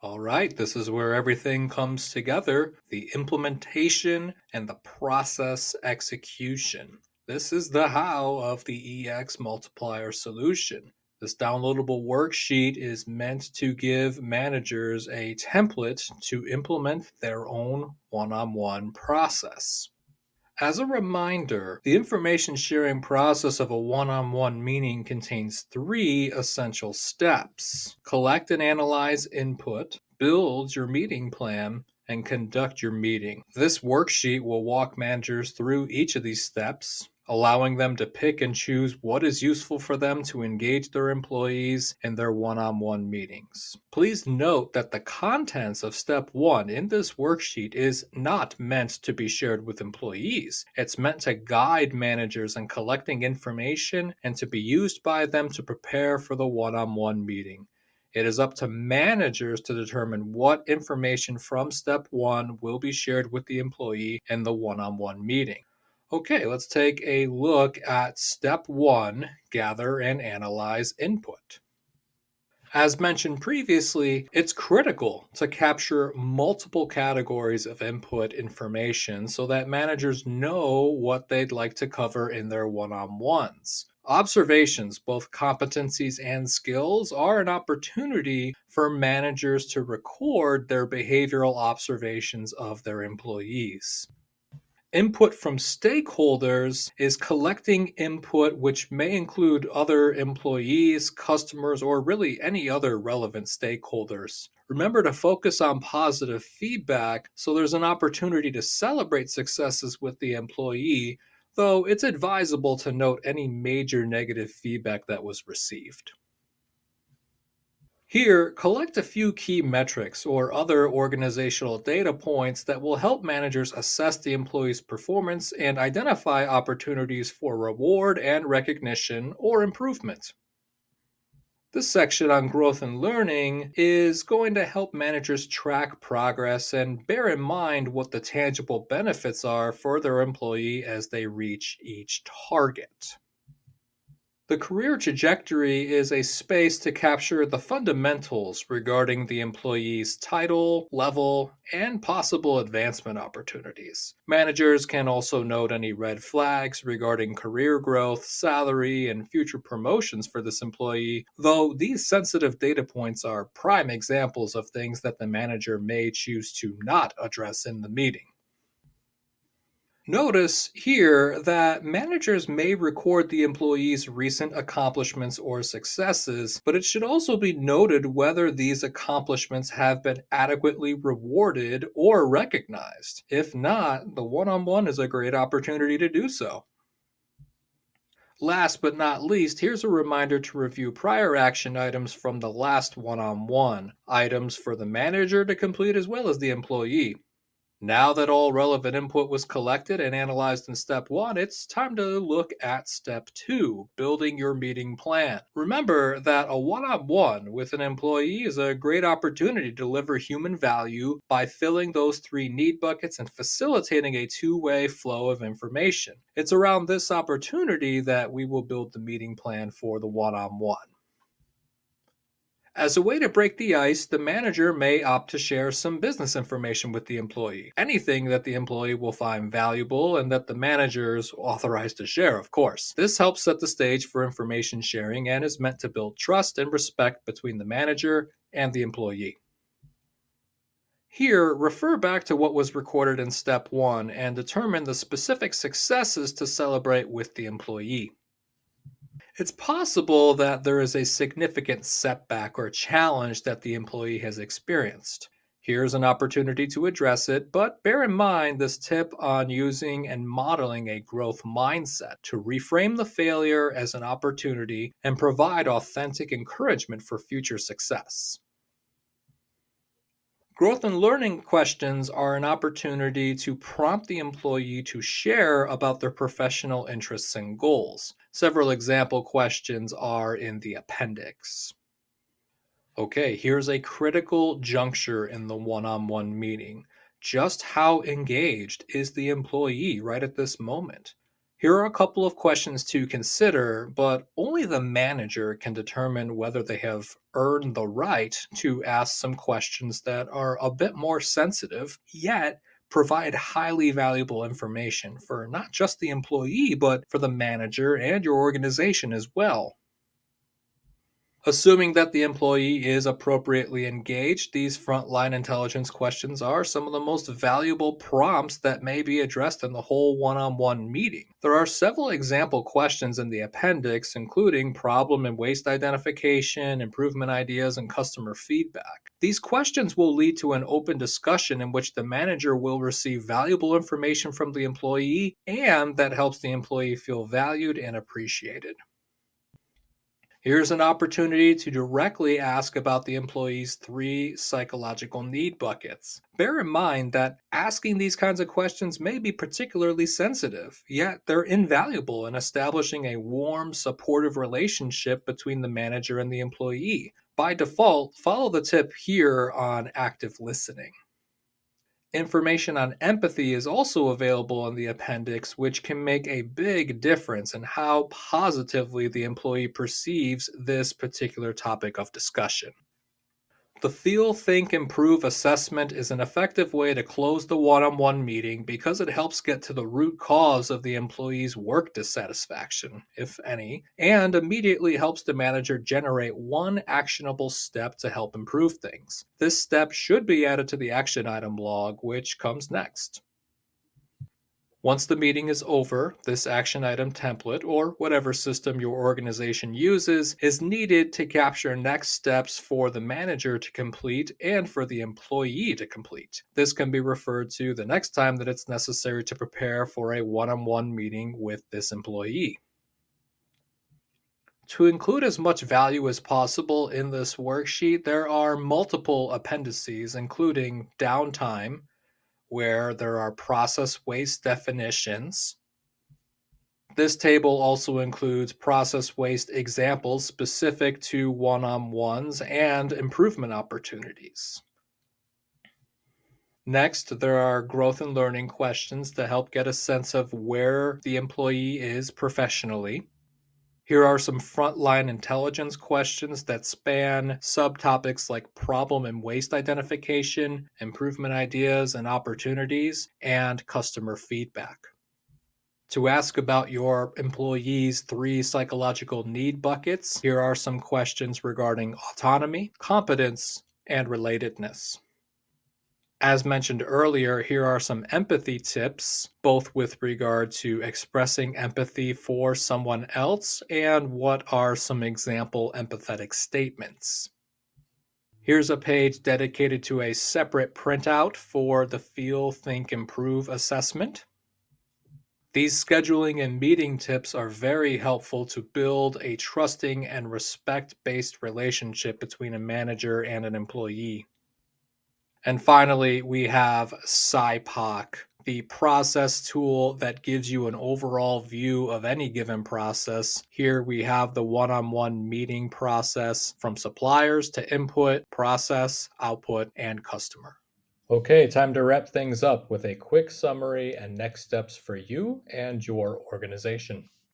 All right, this is where everything comes together, the implementation and the process execution. This is the how of the EX multiplier solution. This downloadable worksheet is meant to give managers a template to implement their own one on one process. As a reminder, the information sharing process of a one on one meeting contains three essential steps: collect and analyze input, build your meeting plan, and conduct your meeting. This worksheet will walk managers through each of these steps, allowing them to pick and choose what is useful for them to engage their employees in their one on one meetings. Please note that the contents of step one in this worksheet is not meant to be shared with employees. It's meant to guide managers in collecting information and to be used by them to prepare for the one on one meeting. It is up to managers to determine what information from step one will be shared with the employee in the one on one meeting. Okay, let's take a look at step one: gather and analyze input. As mentioned previously, it's critical to capture multiple categories of input information so that managers know what they'd like to cover in their one on ones. Observations, both competencies and skills, are an opportunity for managers to record their behavioral observations of their employees. Input from stakeholders is collecting input which may include other employees, customers, or really any other relevant stakeholders. Remember to focus on positive feedback so there's an opportunity to celebrate successes with the employee, though it's advisable to note any major negative feedback that was received. Here, collect a few key metrics or other organizational data points that will help managers assess the employee's performance and identify opportunities for reward and recognition or improvement. This section on growth and learning is going to help managers track progress and bear in mind what the tangible benefits are for their employee as they reach each target. The career trajectory is a space to capture the fundamentals regarding the employee's title, level, and possible advancement opportunities. Managers can also note any red flags regarding career growth, salary, and future promotions for this employee, though these sensitive data points are prime examples of things that the manager may choose to not address in the meeting. Notice here that managers may record the employee's recent accomplishments or successes, but it should also be noted whether these accomplishments have been adequately rewarded or recognized. If not, the one on one is a great opportunity to do so. Last but not least, here's a reminder to review prior action items from the last one on one, items for the manager to complete as well as the employee. Now that all relevant input was collected and analyzed in step one, it's time to look at step two: building your meeting plan. Remember that a one on one with an employee is a great opportunity to deliver human value by filling those three need buckets and facilitating a two-way flow of information. It's around this opportunity that we will build the meeting plan for the one on one. As a way to break the ice, the manager may opt to share some business information with the employee. Anything that the employee will find valuable and that the manager is authorized to share, of course. This helps set the stage for information sharing and is meant to build trust and respect between the manager and the employee. Here, refer back to what was recorded in step one and determine the specific successes to celebrate with the employee. It's possible that there is a significant setback or challenge that the employee has experienced. Here's an opportunity to address it, but bear in mind this tip on using and modeling a growth mindset to reframe the failure as an opportunity and provide authentic encouragement for future success. Growth and learning questions are an opportunity to prompt the employee to share about their professional interests and goals. Several example questions are in the appendix. Okay, here's a critical juncture in the one on one meeting. Just how engaged is the employee right at this moment? Here are a couple of questions to consider, but only the manager can determine whether they have earned the right to ask some questions that are a bit more sensitive, yet provide highly valuable information for not just the employee, but for the manager and your organization as well. Assuming that the employee is appropriately engaged, these frontline intelligence questions are some of the most valuable prompts that may be addressed in the whole one on one meeting. There are several example questions in the appendix, including problem and waste identification, improvement ideas, and customer feedback. These questions will lead to an open discussion in which the manager will receive valuable information from the employee, and that helps the employee feel valued and appreciated. Here's an opportunity to directly ask about the employee's three psychological need buckets. Bear in mind that asking these kinds of questions may be particularly sensitive, yet they're invaluable in establishing a warm, supportive relationship between the manager and the employee. By default, follow the tip here on active listening. Information on empathy is also available in the appendix, which can make a big difference in how positively the employee perceives this particular topic of discussion. The Feel, Think, Improve assessment is an effective way to close the one on one meeting because it helps get to the root cause of the employee's work dissatisfaction, if any, and immediately helps the manager generate one actionable step to help improve things. This step should be added to the action item log, which comes next. Once the meeting is over, this action item template, or whatever system your organization uses, is needed to capture next steps for the manager to complete and for the employee to complete. This can be referred to the next time that it's necessary to prepare for a one on one meeting with this employee. To include as much value as possible in this worksheet, there are multiple appendices, including downtime, where there are process waste definitions. This table also includes process waste examples specific to one on ones and improvement opportunities. Next, there are growth and learning questions to help get a sense of where the employee is professionally. Here are some frontline intelligence questions that span subtopics like problem and waste identification, improvement ideas and opportunities, and customer feedback. To ask about your employees' three psychological need buckets, here are some questions regarding autonomy, competence, and relatedness. As mentioned earlier, here are some empathy tips, both with regard to expressing empathy for someone else and what are some example empathetic statements. Here's a page dedicated to a separate printout for the Feel, Think, Improve assessment. These scheduling and meeting tips are very helpful to build a trusting and respect based relationship between a manager and an employee. And finally, we have SciPoc, the process tool that gives you an overall view of any given process. Here we have the one on one meeting process from suppliers to input, process, output, and customer. Okay, time to wrap things up with a quick summary and next steps for you and your organization.